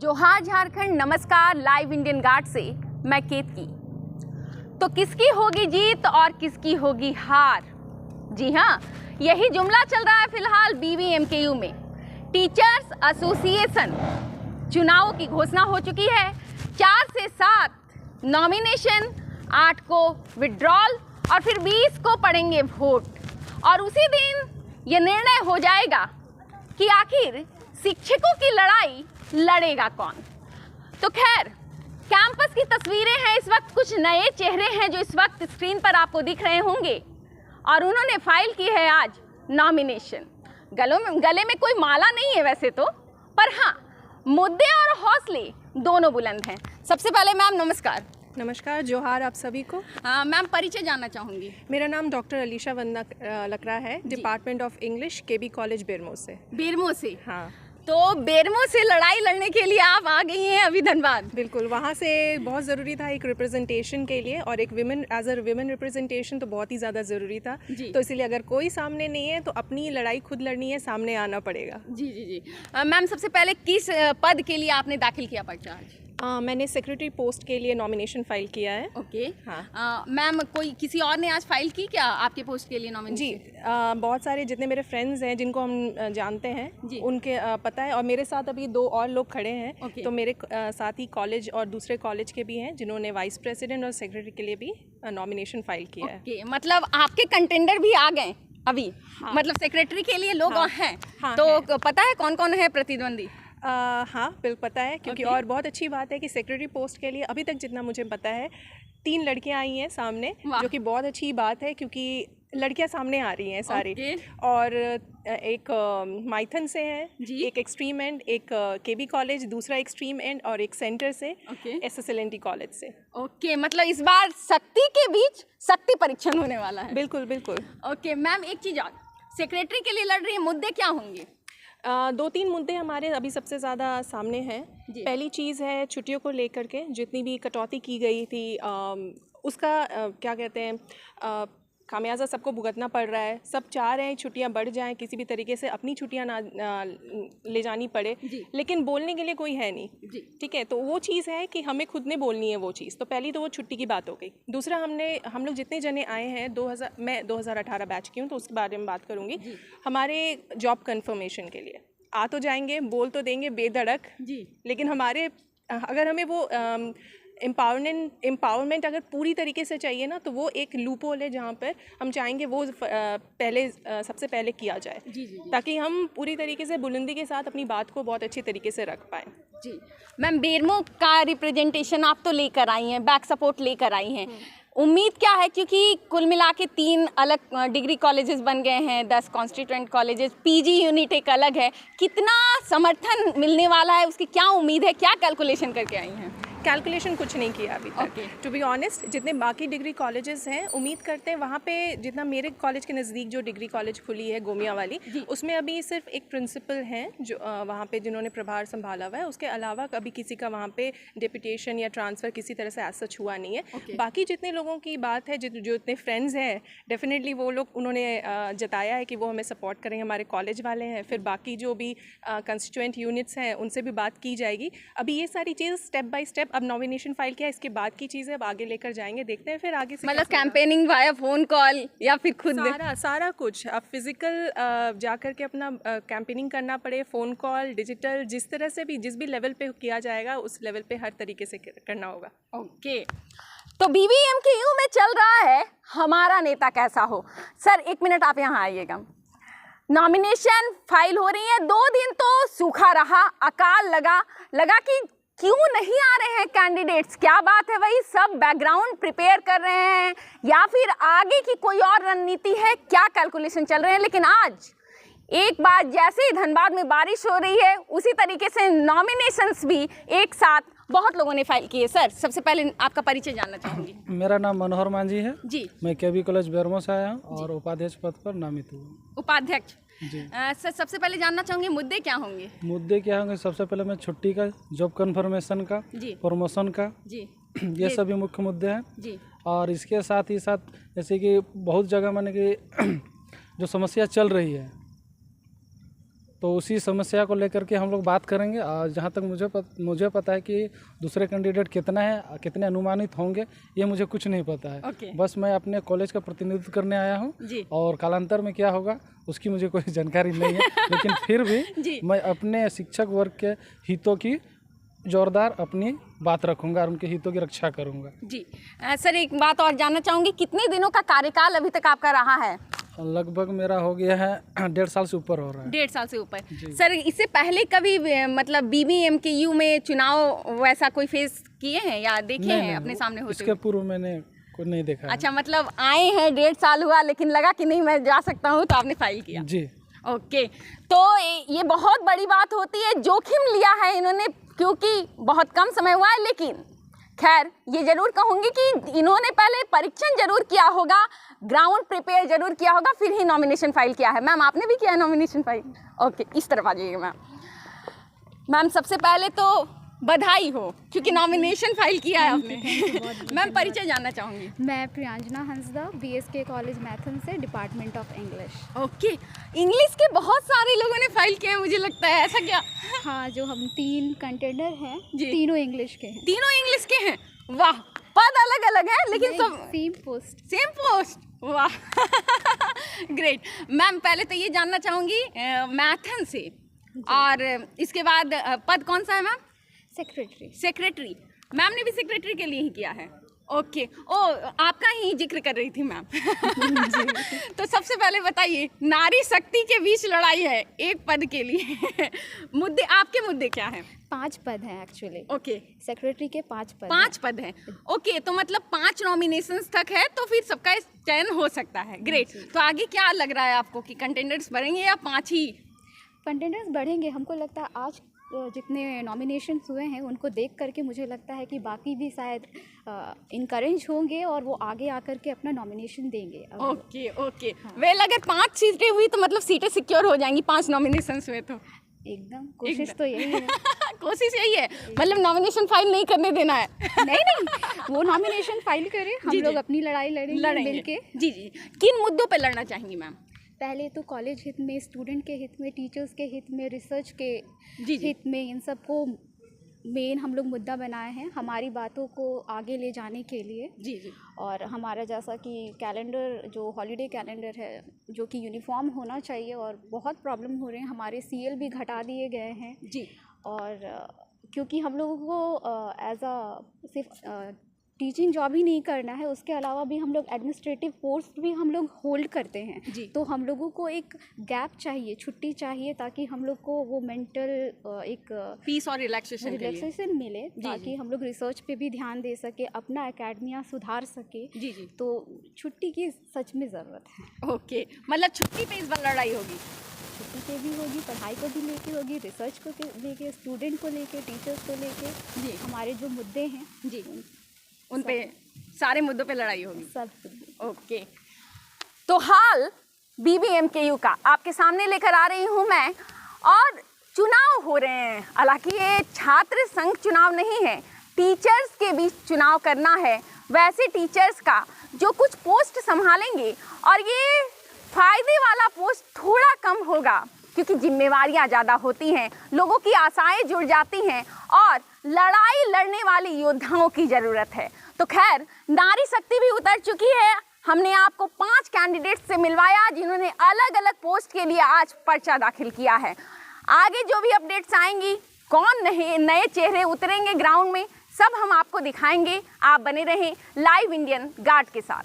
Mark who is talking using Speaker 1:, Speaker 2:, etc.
Speaker 1: जोहार झारखंड, नमस्कार। Live Indian guard से मैं केतकी। तो किसकी होगी जीत और किसकी होगी हार? जी हाँ, यही जुमला चल रहा है फिलहाल बीबीएमकेयू में। टीचर्स एसोसिएशन चुनावों की घोषणा हो चुकी है। 4 से 7 नॉमिनेशन, 8 को विड्रॉल और फिर 20 को पड़ेंगे वोट। और उसी दिन ये निर्णय हो जाएगा कि आखिर शिक्षकों की लड़ाई लड़ेगा कौन। तो खैर, कैंपस की तस्वीरें हैं इस वक्त। कुछ नए चेहरे हैं जो इस वक्त स्क्रीन पर आपको दिख रहे होंगे और उन्होंने फाइल की है आज नॉमिनेशन। गले में कोई माला नहीं है वैसे तो, पर हाँ, मुद्दे और हौसले दोनों बुलंद हैं। सबसे पहले मैम नमस्कार।
Speaker 2: नमस्कार, जोहार आप सभी को।
Speaker 1: मैम परिचय जानना चाहूँगी।
Speaker 2: मेरा नाम डॉक्टर अलीशा वंदना लकड़ा है, department of English, KB college Bermo से।
Speaker 1: बेरमो से?
Speaker 2: हाँ।
Speaker 1: तो बेरमो से लड़ाई लड़ने के लिए आप आ गई हैं अभी धनबाद?
Speaker 2: बिल्कुल, वहाँ से बहुत ज़रूरी था एक रिप्रेजेंटेशन के लिए, और एक एज अ विमेन रिप्रेजेंटेशन तो बहुत ही ज़्यादा ज़रूरी था। तो इसीलिए अगर कोई सामने नहीं है तो अपनी लड़ाई खुद लड़नी है, सामने आना पड़ेगा।
Speaker 1: जी जी जी। मैम सबसे पहले किस पद के लिए आपने दाखिल किया पर्चा आज?
Speaker 2: मैंने सेक्रेटरी पोस्ट के लिए नॉमिनेशन फाइल किया है।
Speaker 1: ओके।
Speaker 2: हाँ।
Speaker 1: मैम किसी और ने आज फाइल की क्या आपके पोस्ट के लिए नॉमिनेशन?
Speaker 2: जी, बहुत सारे जितने मेरे फ्रेंड्स हैं जिनको हम जानते हैं उनके पता है, और मेरे साथ अभी 2 और लोग खड़े हैं। तो मेरे साथ ही कॉलेज और दूसरे कॉलेज के भी हैं जिन्होंने वाइस प्रेसिडेंट और सेक्रेटरी के लिए भी नॉमिनेशन फाइल किया है।
Speaker 1: मतलब आपके कंटेंडर भी आ गए अभी? हाँ। मतलब सेक्रेटरी के लिए लोग हैं?
Speaker 2: हाँ,
Speaker 1: तो
Speaker 2: है।
Speaker 1: पता है कौन कौन है प्रतिद्वंदी?
Speaker 2: हाँ, बिल्कुल पता है, क्योंकि और बहुत अच्छी बात है कि सेक्रेटरी पोस्ट के लिए अभी तक जितना मुझे पता है 3 लड़कियां आई हैं सामने, जो कि बहुत अच्छी बात है क्योंकि लड़कियां सामने आ रही हैं सारी। और एक माइथन से है, एक एक्सट्रीम एंड, एक केबी कॉलेज, दूसरा एक्सट्रीम एंड, और एक सेंटर से, SSLNT कॉलेज से।
Speaker 1: ओके, मतलब इस बार शक्ति के बीच शक्ति परीक्षण होने वाला है।
Speaker 2: बिल्कुल बिल्कुल।
Speaker 1: ओके मैम, एक चीज़ और, सेक्रेटरी के लिए लड़ रही है, मुद्दे क्या होंगे?
Speaker 2: 2-3 मुद्दे हमारे अभी सबसे ज़्यादा सामने हैं। पहली चीज़ है छुट्टियों को लेकर के, जितनी भी कटौती की गई थी उसका क्या कहते हैं, खामियाजा सबको भुगतना पड़ रहा है। सब चाह रहे हैं छुट्टियां बढ़ जाएं, किसी भी तरीके से अपनी छुट्टियां ना ले जानी पड़े, लेकिन बोलने के लिए कोई है नहीं। ठीक है, तो वो चीज़ है कि हमें खुद ने बोलनी है वो चीज़। तो पहली तो वो छुट्टी की बात हो गई। दूसरा, हम लोग जितने जने आए हैं, मैं 2018 बैच की हूँ तो उसके बारे में बात करूँगी। हमारे जॉब कन्फर्मेशन के लिए आ तो जाएंगे, बोल तो देंगे बेधड़क, लेकिन अगर हमें वो एम्पावरमेंट अगर पूरी तरीके से चाहिए ना, तो वो एक लूपहोल है जहाँ पर हम चाहेंगे वो सबसे पहले किया जाए, ताकि हम पूरी तरीके से बुलंदी के साथ अपनी बात को बहुत अच्छी तरीके से रख पाएँ।
Speaker 1: जी मैम, बेरमो का रिप्रेजेंटेशन आप तो लेकर आई हैं, बैक सपोर्ट लेकर आई हैं। उम्मीद क्या है, क्योंकि कुल मिला के 3 अलग डिग्री कॉलेजेस बन गए हैं, 10 कॉन्स्टिट्यूएंट कॉलेजेस, पीजी यूनिट एक अलग है, कितना समर्थन मिलने वाला है, उसकी क्या उम्मीद है, क्या कैलकुलेशन करके आई हैं?
Speaker 2: कैलकुलेशन कुछ नहीं किया अभी तक। टू बी ऑनेस्ट, जितने बाकी डिग्री कॉलेजेस हैं, उम्मीद करते हैं वहाँ पे, जितना मेरे कॉलेज के नज़दीक जो डिग्री कॉलेज खुली है गोमिया वाली, उसमें अभी सिर्फ एक प्रिंसिपल हैं जो वहाँ पे जिन्होंने प्रभार संभाला हुआ है। उसके अलावा कभी किसी का वहाँ पे डिप्यूटेशन या ट्रांसफ़र किसी तरह से ऐसा सच हुआ नहीं है। बाकी जितने लोगों की बात है, जो इतने फ्रेंड्स हैं, डेफिनेटली वो लोग उन्होंने जताया है कि वो हमें सपोर्ट करेंगे, हमारे कॉलेज वाले हैं। फिर बाकी जो भी कंस्टिट्यूएंट यूनिट्स हैं उनसे भी बात की जाएगी। अभी ये सारी चीज़ स्टेप बाय स्टेप, अब नॉमिनेशन फाइल किया, इसके बाद की चीज़ें अब आगे लेकर जाएंगे, देखते हैं फिर आगे से।
Speaker 1: मतलब कैंपेनिंग वाया फोन कॉल या फिर खुद?
Speaker 2: सारा कुछ। अब फिजिकल जाकर के अपना कैंपेनिंग करना पड़े, फ़ोन कॉल, डिजिटल, जिस तरह से भी, जिस भी लेवल पे किया जाएगा उस लेवल पे हर तरीके से करना होगा।
Speaker 1: ओके, तो बीबीएमकेयू में चल रहा है हमारा नेता कैसा हो। सर 1 मिनट आप यहाँ आइएगा। नॉमिनेशन फाइल हो रही है, 2 दिन तो सूखा रहा, अकाल लगा कि क्यों नहीं आ रहे हैं कैंडिडेट्स। क्या बात है, वही सब बैकग्राउंड प्रिपेयर कर रहे हैं या फिर आगे की कोई और रणनीति है, क्या कैलकुलेशन चल रहे हैं? लेकिन आज एक बार जैसे ही धनबाद में बारिश हो रही है, उसी तरीके से नॉमिनेशंस भी एक साथ बहुत लोगों ने फाइल किए। सर सबसे पहले आपका परिचय जानना चाहूँगी।
Speaker 2: मेरा नाम मनोहर मांझी है
Speaker 1: जी।
Speaker 2: मैं केबी कॉलेज बेरमो से आया हूँ और उपाध्यक्ष पद पर नामित हूँ।
Speaker 1: उपाध्यक्ष
Speaker 2: जी।
Speaker 1: सर सबसे पहले जानना चाहूँगी मुद्दे क्या होंगे?
Speaker 2: मुद्दे क्या होंगे, सबसे पहले मैं छुट्टी का, जॉब कन्फर्मेशन का, प्रमोशन का, ये सभी मुख्य मुद्दे हैं जी। और इसके साथ ही साथ जैसे कि बहुत जगह मैंने कि जो समस्या चल रही है
Speaker 3: तो उसी समस्या को लेकर के हम लोग बात करेंगे। और जहाँ तक मुझे पता है कि दूसरे कैंडिडेट कितना है, कितने अनुमानित होंगे, ये मुझे कुछ नहीं पता है। बस मैं अपने कॉलेज का प्रतिनिधित्व करने आया हूँ और कालांतर में क्या होगा उसकी मुझे कोई जानकारी नहीं है। लेकिन फिर भी मैं अपने शिक्षक वर्ग के हितों की जोरदार अपनी बात रखूंगा और उनके हितों की रक्षा करूंगा।
Speaker 1: जी सर, एक बात और जानना चाहूँगी, कितने दिनों का कार्यकाल अभी तक आपका रहा है?
Speaker 3: लगभग मेरा हो गया है 1.5 साल से ऊपर हो रहा है।
Speaker 1: 1.5 साल से ऊपर। सर, इससे पहले कभी मतलब BBMKU में चुनाव वैसा कोई फेस किए हैं या देखे हैं अपने सामने होते?
Speaker 3: इसके पूर्व मैंने कोई नहीं देखा।
Speaker 1: अच्छा, मतलब आए हैं 1.5 साल हुआ, लेकिन लगा कि नहीं मैं जा सकता हूँ, तो आपने फाइल किया?
Speaker 3: जी।
Speaker 1: ओके, तो ये बहुत बड़ी बात होती है, जोखिम लिया है इन्होंने, क्योंकि बहुत कम समय हुआ है। लेकिन खैर, ये जरूर कहूँगी कि इन्होंने पहले परीक्षण जरूर किया होगा, ग्राउंड प्रिपेयर जरूर किया होगा, फिर ही नॉमिनेशन फाइल किया है। मैम, आपने भी किया है नॉमिनेशन फाइल? ओके, इस तरफ आ जाइएगा मैम। मैम, सबसे पहले तो बधाई हो, क्योंकि नॉमिनेशन फाइल किया है आपने। मैम, परिचय जानना चाहूँगी।
Speaker 4: मैं प्रियांजना हंसदा, BSK कॉलेज मैथन से, department of English.
Speaker 1: Okay, English के बहुत सारे लोगों ने फाइल किए हैं मुझे लगता है, ऐसा क्या?
Speaker 4: हाँ, जो हम 3 कंटेंडर हैं, तीनों इंग्लिश के हैं।
Speaker 1: तीनों इंग्लिश के हैं? वाह, पद अलग अलग है लेकिन सब
Speaker 4: सेम पोस्ट।
Speaker 1: वाह ग्रेट। मैम, पहले तो ये जानना चाहूँगी मैथन से, और इसके बाद पद कौन सा है मैम? सेक्रेटरी। मैम ने भी सेक्रेटरी के लिए ही किया है? ओके, ओ आपका ही जिक्र कर रही थी मैम। तो सबसे पहले बताइए, नारी शक्ति के बीच लड़ाई है एक पद के लिए। आपके मुद्दे क्या हैं?
Speaker 4: 5 पद हैं एक्चुअली।
Speaker 1: ओके,
Speaker 4: सेक्रेटरी के 5
Speaker 1: पद हैं। ओके, तो मतलब 5 नॉमिनेशंस तक है, तो फिर सबका चयन हो सकता है। ग्रेट। तो आगे क्या लग रहा है आपको कि कंटेंडर्स बढ़ेंगे या 5 ही?
Speaker 4: कंटेंडर्स बढ़ेंगे। हमको लगता है आज जितने नॉमिनेशंस हुए हैं उनको देख करके मुझे लगता है कि बाकी भी शायद इनकरेज होंगे और वो आगे आकर के अपना नॉमिनेशन देंगे।
Speaker 1: ओके। वेल, अगर 5 सीटें हुई तो मतलब सीटें सिक्योर हो जाएंगी, 5 नॉमिनेशंस हुए तो?
Speaker 4: एकदम, कोशिश तो यही है।
Speaker 1: कोशिश यही है, मतलब नॉमिनेशन फाइल नहीं करने देना है।
Speaker 4: नहीं, वो नॉमिनेशन फाइल करे, हम लोग अपनी लड़ाई लड़ेंगे मिलके।
Speaker 1: जी। किन मुद्दों पे लड़ना चाहेंगी मैम?
Speaker 4: पहले तो कॉलेज हित में, स्टूडेंट के हित में, टीचर्स के हित में, रिसर्च के हित में, इन सबको मेन हम लोग मुद्दा बनाए हैं हमारी बातों को आगे ले जाने के लिए। जी। और हमारा जैसा कि कैलेंडर, जो हॉलीडे कैलेंडर है, जो कि यूनिफॉर्म होना चाहिए, और बहुत प्रॉब्लम हो रहे हैं, हमारे CL भी घटा दिए गए हैं। जी। और क्योंकि हम लोगों को एज अ सिर्फ टीचिंग जॉब ही नहीं करना है, उसके अलावा भी हम लोग एडमिनिस्ट्रेटिव पोस्ट भी हम लोग होल्ड करते हैं। जी। तो हम लोगों को एक गैप चाहिए, छुट्टी चाहिए, ताकि हम लोग को वो मेंटल एक
Speaker 1: पीस और रिलैक्सेशन
Speaker 4: मिले, ताकि हम लोग रिसर्च पे भी ध्यान दे सके, अपना एकेडमिया सुधार सके। जी। तो छुट्टी की सच में ज़रूरत है।
Speaker 1: ओके, मतलब छुट्टी पे इस बार लड़ाई होगी?
Speaker 4: छुट्टी पे भी होगी, पढ़ाई को भी लेके होगी, रिसर्च को लेके, स्टूडेंट को लेके, टीचर्स को लेके। जी। हमारे जो मुद्दे हैं, जी,
Speaker 1: उन पे सारे मुद्दों पे लड़ाई होगी
Speaker 4: सब।
Speaker 1: ओके, तो हाल BBMKU का आपके सामने लेकर आ रही हूँ मैं, और चुनाव हो रहे हैं। हालांकि ये छात्र संघ चुनाव नहीं है, टीचर्स के बीच चुनाव करना है, वैसे टीचर्स का जो कुछ पोस्ट संभालेंगे, और ये फायदे वाला पोस्ट थोड़ा कम होगा, क्योंकि जिम्मेवारियां ज़्यादा होती हैं, लोगों की आशाएं जुड़ जाती हैं, और लड़ाई लड़ने वाले योद्धाओं की ज़रूरत है। तो खैर, नारी शक्ति भी उतर चुकी है। हमने आपको 5 कैंडिडेट से मिलवाया, जिन्होंने अलग अलग पोस्ट के लिए आज पर्चा दाखिल किया है। आगे जो भी अपडेट्स आएंगी, कौन नए चेहरे उतरेंगे ग्राउंड में, सब हम आपको दिखाएंगे। आप बने रहें लाइव इंडियन गार्ड के साथ।